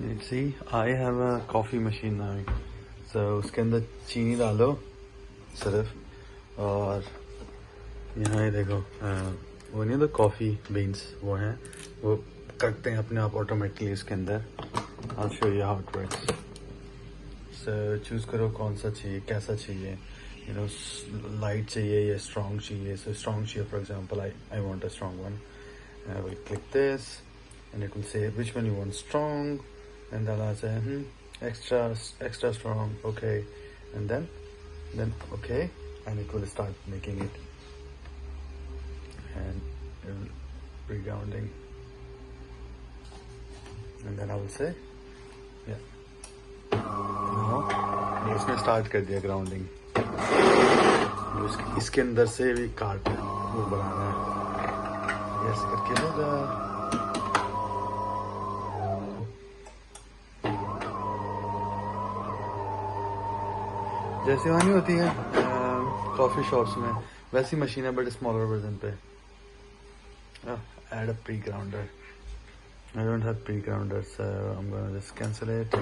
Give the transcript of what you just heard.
See, I have a coffee machine now. So उसके अंदर चीनी डालो सिर्फ, और यहाँ ये देखो वो नहीं तो कॉफ़ी बीन्स वो हैं, वो करते हैं अपने आप ऑटोमेटिकली इसके अंदर. I'll show you how it works. So choose करो कौन सा चाहिए, कैसा चाहिए, you know, light चाहिए या strong चाहिए. So strong चाहिए, for example, I want a strong one. I will click this and it will say which one you want, strong, and then I'll say extra strong, okay, and then okay, and it will start making it, and it will pre-grounding, and then I will say yeah. Now ये इसने start कर दिया grounding. इसके अंदर से भी काट वो बनाना है, ऐसे करके होगा. जैसे वहाँ नहीं होती है कॉफ़ी शॉप्स में, वैसी मशीन है बट स्मॉलर वर्जन पे. Add a pre-grounder. I don't have pre-grounder, so I'm gonna just cancel it.